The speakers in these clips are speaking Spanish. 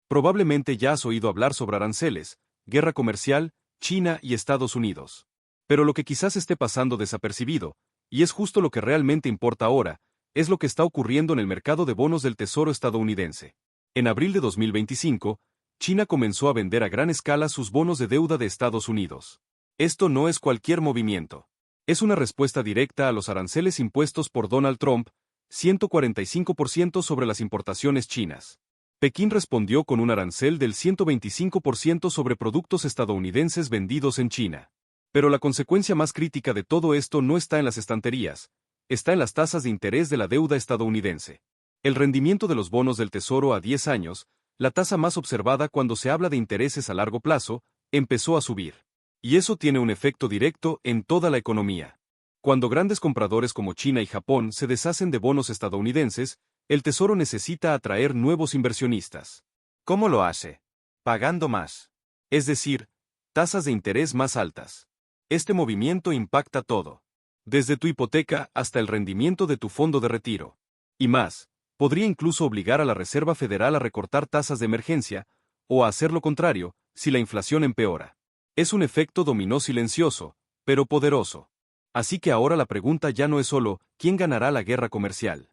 Probablemente ya has oído hablar sobre aranceles, guerra comercial, China y Estados Unidos. Pero lo que quizás esté pasando desapercibido, y es justo lo que realmente importa ahora, es lo que está ocurriendo en el mercado de bonos del Tesoro estadounidense. En abril de 2025, China comenzó a vender a gran escala sus bonos de deuda de Estados Unidos. Esto no es cualquier movimiento. Es una respuesta directa a los aranceles impuestos por Donald Trump, 145% sobre las importaciones chinas. Pekín respondió con un arancel del 125% sobre productos estadounidenses vendidos en China. Pero la consecuencia más crítica de todo esto no está en las estanterías, está en las tasas de interés de la deuda estadounidense. El rendimiento de los bonos del Tesoro a 10 años, la tasa más observada cuando se habla de intereses a largo plazo, empezó a subir. Y eso tiene un efecto directo en toda la economía. Cuando grandes compradores como China y Japón se deshacen de bonos estadounidenses, el Tesoro necesita atraer nuevos inversionistas. ¿Cómo lo hace? Pagando más. Es decir, tasas de interés más altas. Este movimiento impacta todo. Desde tu hipoteca hasta el rendimiento de tu fondo de retiro. Y más, podría incluso obligar a la Reserva Federal a recortar tasas de emergencia, o a hacer lo contrario, si la inflación empeora. Es un efecto dominó silencioso, pero poderoso. Así que ahora la pregunta ya no es solo, ¿quién ganará la guerra comercial?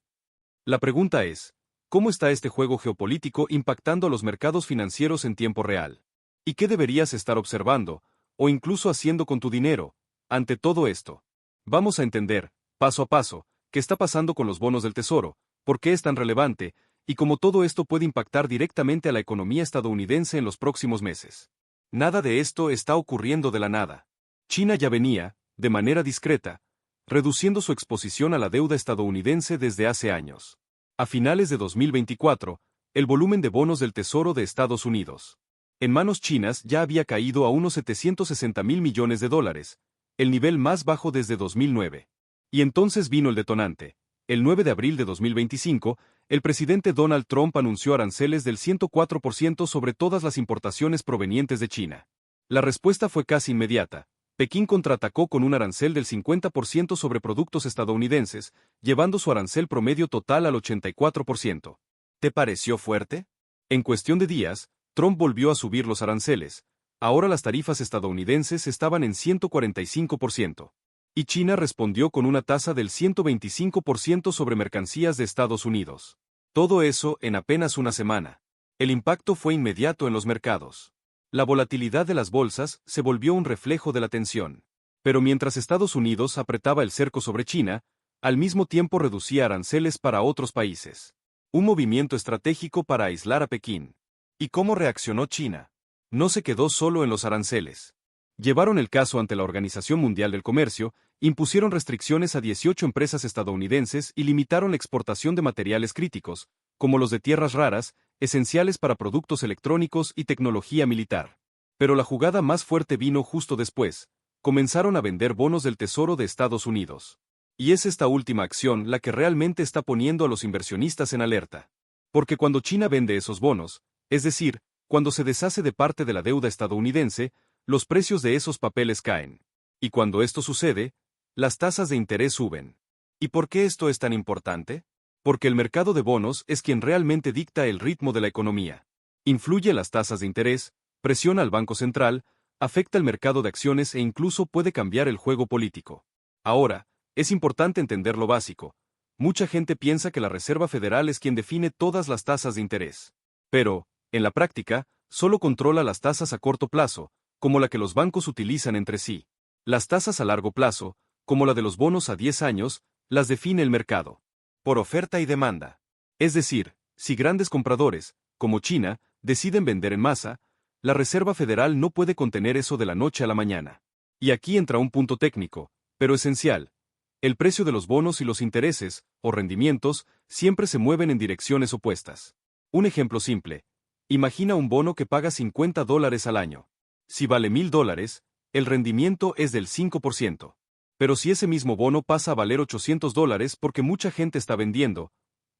La pregunta es, ¿cómo está este juego geopolítico impactando a los mercados financieros en tiempo real? ¿Y qué deberías estar observando, o incluso haciendo con tu dinero, ante todo esto? Vamos a entender, paso a paso, qué está pasando con los bonos del Tesoro, por qué es tan relevante, y cómo todo esto puede impactar directamente a la economía estadounidense en los próximos meses. Nada de esto está ocurriendo de la nada. China ya venía, de manera discreta, reduciendo su exposición a la deuda estadounidense desde hace años. A finales de 2024, el volumen de bonos del Tesoro de Estados Unidos en manos chinas ya había caído a unos 760.000 millones de dólares, el nivel más bajo desde 2009. Y entonces vino el detonante. El 9 de abril de 2025, el presidente Donald Trump anunció aranceles del 104% sobre todas las importaciones provenientes de China. La respuesta fue casi inmediata. Pekín contraatacó con un arancel del 50% sobre productos estadounidenses, llevando su arancel promedio total al 84%. ¿Te pareció fuerte? En cuestión de días, Trump volvió a subir los aranceles. Ahora las tarifas estadounidenses estaban en 145%. Y China respondió con una tasa del 125% sobre mercancías de Estados Unidos. Todo eso en apenas una semana. El impacto fue inmediato en los mercados. La volatilidad de las bolsas se volvió un reflejo de la tensión. Pero mientras Estados Unidos apretaba el cerco sobre China, al mismo tiempo reducía aranceles para otros países. Un movimiento estratégico para aislar a Pekín. ¿Y cómo reaccionó China? No se quedó solo en los aranceles. Llevaron el caso ante la Organización Mundial del Comercio, impusieron restricciones a 18 empresas estadounidenses y limitaron la exportación de materiales críticos, como los de tierras raras, esenciales para productos electrónicos y tecnología militar. Pero la jugada más fuerte vino justo después. Comenzaron a vender bonos del Tesoro de Estados Unidos. Y es esta última acción la que realmente está poniendo a los inversionistas en alerta. Porque cuando China vende esos bonos, es decir, cuando se deshace de parte de la deuda estadounidense, los precios de esos papeles caen. Y cuando esto sucede, las tasas de interés suben. ¿Y por qué esto es tan importante? Porque el mercado de bonos es quien realmente dicta el ritmo de la economía. Influye en las tasas de interés, presiona al Banco Central, afecta el mercado de acciones e incluso puede cambiar el juego político. Ahora, es importante entender lo básico. Mucha gente piensa que la Reserva Federal es quien define todas las tasas de interés. Pero, en la práctica, solo controla las tasas a corto plazo, como la que los bancos utilizan entre sí. Las tasas a largo plazo, como la de los bonos a 10 años, las define el mercado. Por oferta y demanda. Es decir, si grandes compradores, como China, deciden vender en masa, la Reserva Federal no puede contener eso de la noche a la mañana. Y aquí entra un punto técnico, pero esencial. El precio de los bonos y los intereses, o rendimientos, siempre se mueven en direcciones opuestas. Un ejemplo simple. Imagina un bono que paga $50 al año. Si vale $1,000, el rendimiento es del 5%. Pero si ese mismo bono pasa a valer $800 porque mucha gente está vendiendo,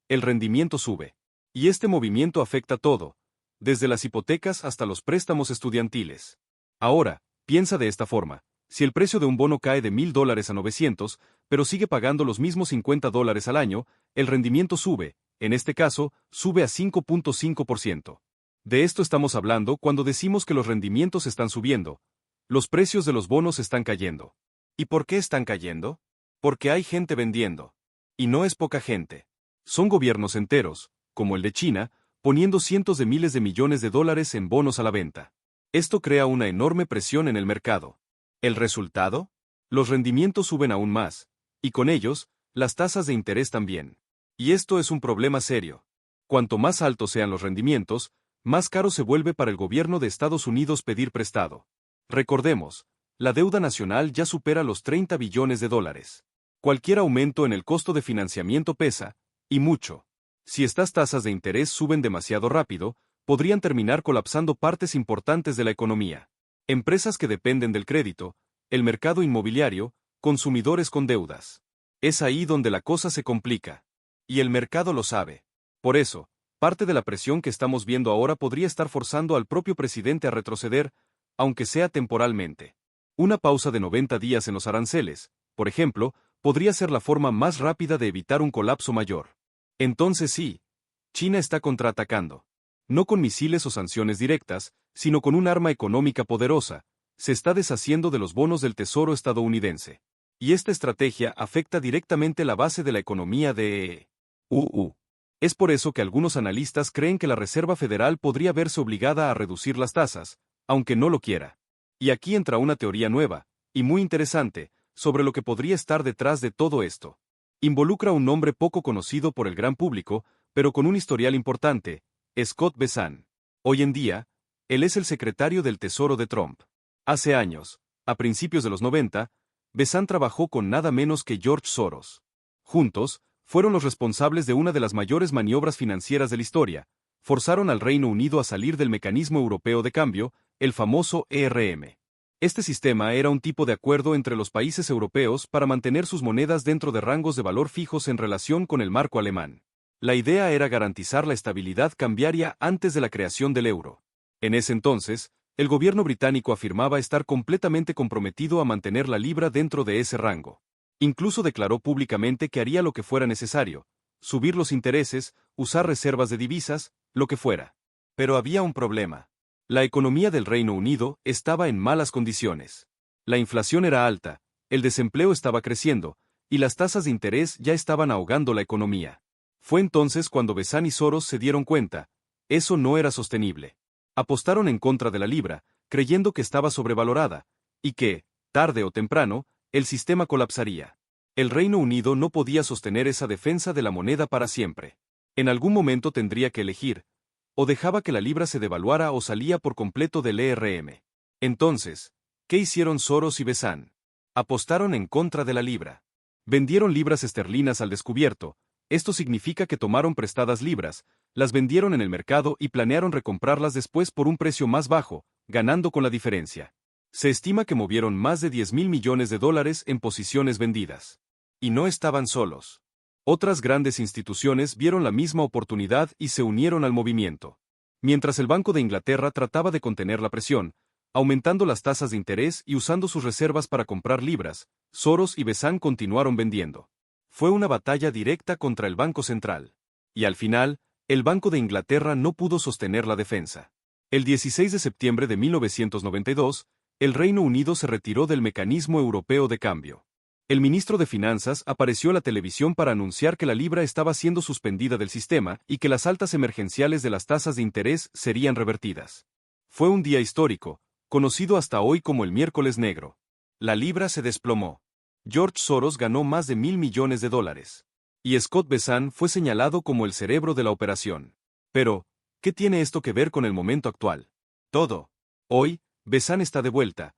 el rendimiento sube. Y este movimiento afecta todo, desde las hipotecas hasta los préstamos estudiantiles. Ahora, piensa de esta forma. Si el precio de un bono cae de $1,000 a 900, pero sigue pagando los mismos $50 al año, el rendimiento sube, en este caso, sube a 5.5%. De esto estamos hablando cuando decimos que los rendimientos están subiendo, los precios de los bonos están cayendo. ¿Y por qué están cayendo? Porque hay gente vendiendo. Y no es poca gente. Son gobiernos enteros, como el de China, poniendo cientos de miles de millones de dólares en bonos a la venta. Esto crea una enorme presión en el mercado. ¿El resultado? Los rendimientos suben aún más, y con ellos, las tasas de interés también. Y esto es un problema serio. Cuanto más altos sean los rendimientos, más caro se vuelve para el gobierno de Estados Unidos pedir prestado. Recordemos, la deuda nacional ya supera los 30 billones de dólares. Cualquier aumento en el costo de financiamiento pesa, y mucho. Si estas tasas de interés suben demasiado rápido, podrían terminar colapsando partes importantes de la economía. Empresas que dependen del crédito, el mercado inmobiliario, consumidores con deudas. Es ahí donde la cosa se complica. Y el mercado lo sabe. Por eso, parte de la presión que estamos viendo ahora podría estar forzando al propio presidente a retroceder, aunque sea temporalmente. Una pausa de 90 días en los aranceles, por ejemplo, podría ser la forma más rápida de evitar un colapso mayor. Entonces sí, China está contraatacando. No con misiles o sanciones directas, sino con un arma económica poderosa, se está deshaciendo de los bonos del Tesoro estadounidense. Y esta estrategia afecta directamente la base de la economía de EU. Es por eso que algunos analistas creen que la Reserva Federal podría verse obligada a reducir las tasas, aunque no lo quiera. Y aquí entra una teoría nueva, y muy interesante, sobre lo que podría estar detrás de todo esto. Involucra a un nombre poco conocido por el gran público, pero con un historial importante, Scott Bessent. Hoy en día, él es el secretario del Tesoro de Trump. Hace años, a principios de los 90, Bessent trabajó con nada menos que George Soros. Juntos, fueron los responsables de una de las mayores maniobras financieras de la historia, forzaron al Reino Unido a salir del mecanismo europeo de cambio, el famoso ERM. Este sistema era un tipo de acuerdo entre los países europeos para mantener sus monedas dentro de rangos de valor fijos en relación con el marco alemán. La idea era garantizar la estabilidad cambiaria antes de la creación del euro. En ese entonces, el gobierno británico afirmaba estar completamente comprometido a mantener la libra dentro de ese rango. Incluso declaró públicamente que haría lo que fuera necesario, subir los intereses, usar reservas de divisas, lo que fuera. Pero había un problema. La economía del Reino Unido estaba en malas condiciones. La inflación era alta, el desempleo estaba creciendo, y las tasas de interés ya estaban ahogando la economía. Fue entonces cuando Bessent y Soros se dieron cuenta, eso no era sostenible. Apostaron en contra de la libra, creyendo que estaba sobrevalorada, y que, tarde o temprano, el sistema colapsaría. El Reino Unido no podía sostener esa defensa de la moneda para siempre. En algún momento tendría que elegir, o dejaba que la libra se devaluara o salía por completo del ERM. Entonces, ¿qué hicieron Soros y Bessent? Apostaron en contra de la libra. Vendieron libras esterlinas al descubierto. Esto significa que tomaron prestadas libras, las vendieron en el mercado y planearon recomprarlas después por un precio más bajo, ganando con la diferencia. Se estima que movieron más de 10.000 millones de dólares en posiciones vendidas. Y no estaban solos. Otras grandes instituciones vieron la misma oportunidad y se unieron al movimiento. Mientras el Banco de Inglaterra trataba de contener la presión, aumentando las tasas de interés y usando sus reservas para comprar libras, Soros y Bessent continuaron vendiendo. Fue una batalla directa contra el Banco Central. Y al final, el Banco de Inglaterra no pudo sostener la defensa. El 16 de septiembre de 1992, el Reino Unido se retiró del mecanismo europeo de cambio. El ministro de Finanzas apareció en la televisión para anunciar que la libra estaba siendo suspendida del sistema y que las altas emergenciales de las tasas de interés serían revertidas. Fue un día histórico, conocido hasta hoy como el Miércoles Negro. La libra se desplomó. George Soros ganó más de 1.000 millones de dólares. Y Scott Bessent fue señalado como el cerebro de la operación. Pero, ¿qué tiene esto que ver con el momento actual? Todo. Hoy, Bessent está de vuelta,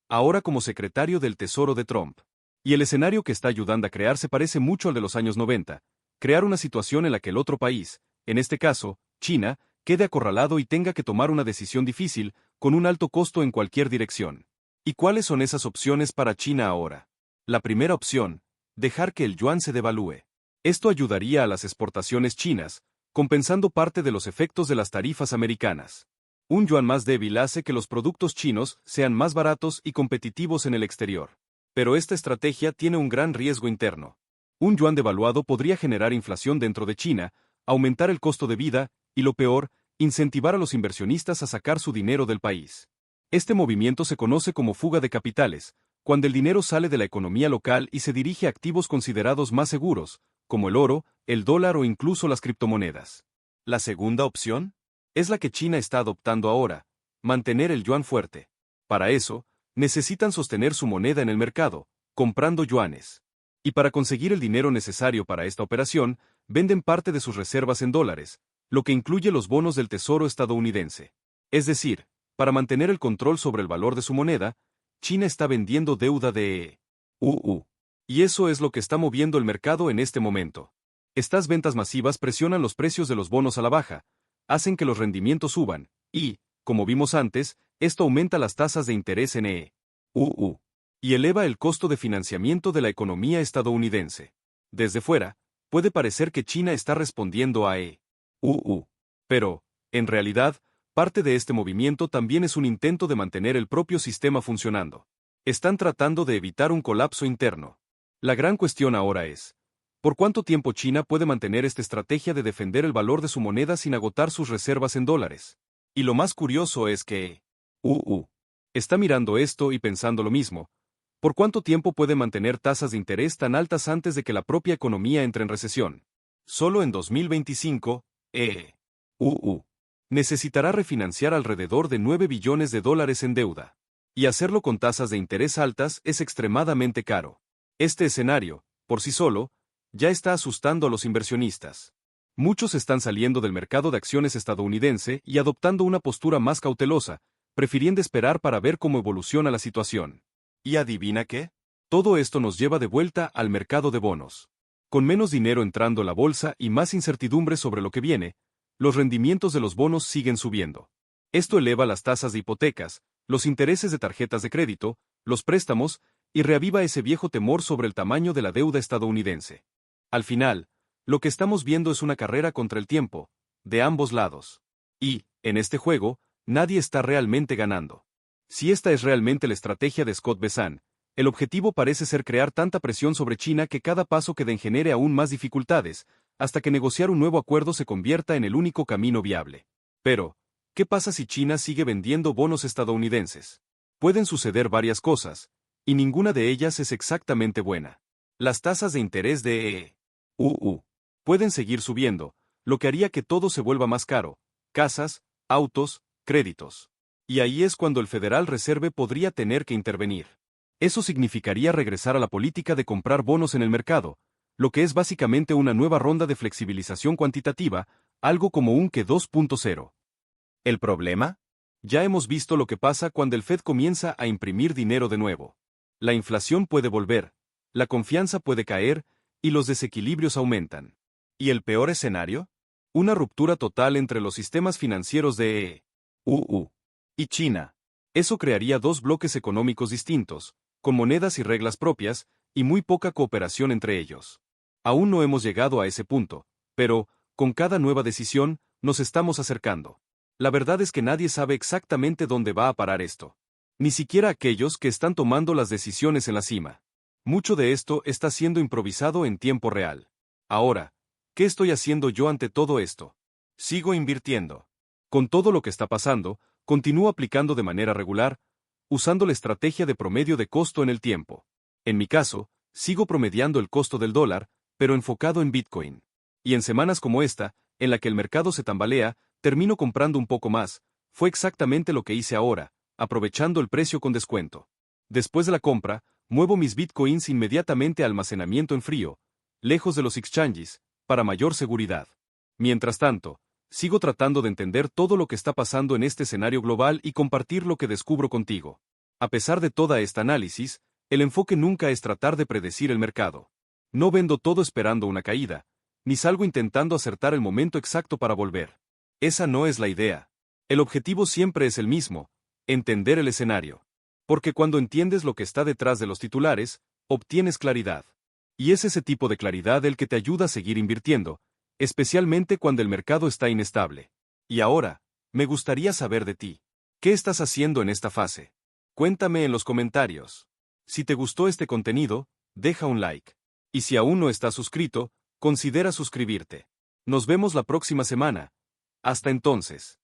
ahora como secretario del Tesoro de Trump. Y el escenario que está ayudando a crear se parece mucho al de los años 90, crear una situación en la que el otro país, en este caso, China, quede acorralado y tenga que tomar una decisión difícil, con un alto costo en cualquier dirección. ¿Y cuáles son esas opciones para China ahora? La primera opción, dejar que el yuan se devalúe. Esto ayudaría a las exportaciones chinas, compensando parte de los efectos de las tarifas americanas. Un yuan más débil hace que los productos chinos sean más baratos y competitivos en el exterior. Pero esta estrategia tiene un gran riesgo interno. Un yuan devaluado podría generar inflación dentro de China, aumentar el costo de vida, y lo peor, incentivar a los inversionistas a sacar su dinero del país. Este movimiento se conoce como fuga de capitales, cuando el dinero sale de la economía local y se dirige a activos considerados más seguros, como el oro, el dólar o incluso las criptomonedas. La segunda opción es la que China está adoptando ahora: mantener el yuan fuerte. Para eso, necesitan sostener su moneda en el mercado, comprando yuanes. Y para conseguir el dinero necesario para esta operación, venden parte de sus reservas en dólares, lo que incluye los bonos del Tesoro estadounidense. Es decir, para mantener el control sobre el valor de su moneda, China está vendiendo deuda de EUU. Y eso es lo que está moviendo el mercado en este momento. Estas ventas masivas presionan los precios de los bonos a la baja, hacen que los rendimientos suban, y, como vimos antes, esto aumenta las tasas de interés en EUU y eleva el costo de financiamiento de la economía estadounidense. Desde fuera, puede parecer que China está respondiendo a EUU. Pero, en realidad, parte de este movimiento también es un intento de mantener el propio sistema funcionando. Están tratando de evitar un colapso interno. La gran cuestión ahora es: ¿por cuánto tiempo China puede mantener esta estrategia de defender el valor de su moneda sin agotar sus reservas en dólares? Y lo más curioso es que EUU está mirando esto y pensando lo mismo. ¿Por cuánto tiempo puede mantener tasas de interés tan altas antes de que la propia economía entre en recesión? Solo en 2025, EUU necesitará refinanciar alrededor de 9 billones de dólares en deuda. Y hacerlo con tasas de interés altas es extremadamente caro. Este escenario, por sí solo, ya está asustando a los inversionistas. Muchos están saliendo del mercado de acciones estadounidense y adoptando una postura más cautelosa, prefiriendo esperar para ver cómo evoluciona la situación. ¿Y adivina qué? Todo esto nos lleva de vuelta al mercado de bonos. Con menos dinero entrando a la bolsa y más incertidumbre sobre lo que viene, los rendimientos de los bonos siguen subiendo. Esto eleva las tasas de hipotecas, los intereses de tarjetas de crédito, los préstamos, y reaviva ese viejo temor sobre el tamaño de la deuda estadounidense. Al final, lo que estamos viendo es una carrera contra el tiempo, de ambos lados. Y, en este juego, nadie está realmente ganando. Si esta es realmente la estrategia de Scott Bessent, el objetivo parece ser crear tanta presión sobre China que cada paso que den genere aún más dificultades, hasta que negociar un nuevo acuerdo se convierta en el único camino viable. Pero, ¿qué pasa si China sigue vendiendo bonos estadounidenses? Pueden suceder varias cosas, y ninguna de ellas es exactamente buena. Las tasas de interés de EUU pueden seguir subiendo, lo que haría que todo se vuelva más caro: casas, autos, créditos. Y ahí es cuando el Federal Reserve podría tener que intervenir. Eso significaría regresar a la política de comprar bonos en el mercado, lo que es básicamente una nueva ronda de flexibilización cuantitativa, algo como un QE 2.0. ¿El problema? Ya hemos visto lo que pasa cuando el Fed comienza a imprimir dinero de nuevo. La inflación puede volver, la confianza puede caer, y los desequilibrios aumentan. ¿Y el peor escenario? Una ruptura total entre los sistemas financieros de EUU y China. Eso crearía dos bloques económicos distintos, con monedas y reglas propias, y muy poca cooperación entre ellos. Aún no hemos llegado a ese punto, pero, con cada nueva decisión, nos estamos acercando. La verdad es que nadie sabe exactamente dónde va a parar esto. Ni siquiera aquellos que están tomando las decisiones en la cima. Mucho de esto está siendo improvisado en tiempo real. Ahora, ¿qué estoy haciendo yo ante todo esto? Sigo invirtiendo. Con todo lo que está pasando, continúo aplicando de manera regular, usando la estrategia de promedio de costo en el tiempo. En mi caso, sigo promediando el costo del dólar, pero enfocado en Bitcoin. Y en semanas como esta, en la que el mercado se tambalea, termino comprando un poco más. Fue exactamente lo que hice ahora, aprovechando el precio con descuento. Después de la compra, muevo mis Bitcoins inmediatamente a almacenamiento en frío, lejos de los exchanges, para mayor seguridad. Mientras tanto, sigo tratando de entender todo lo que está pasando en este escenario global y compartir lo que descubro contigo. A pesar de toda esta análisis, el enfoque nunca es tratar de predecir el mercado. No vendo todo esperando una caída, ni salgo intentando acertar el momento exacto para volver. Esa no es la idea. El objetivo siempre es el mismo: entender el escenario. Porque cuando entiendes lo que está detrás de los titulares, obtienes claridad. Y es ese tipo de claridad el que te ayuda a seguir invirtiendo, especialmente cuando el mercado está inestable. Y ahora, me gustaría saber de ti. ¿Qué estás haciendo en esta fase? Cuéntame en los comentarios. Si te gustó este contenido, deja un like. Y si aún no estás suscrito, considera suscribirte. Nos vemos la próxima semana. Hasta entonces.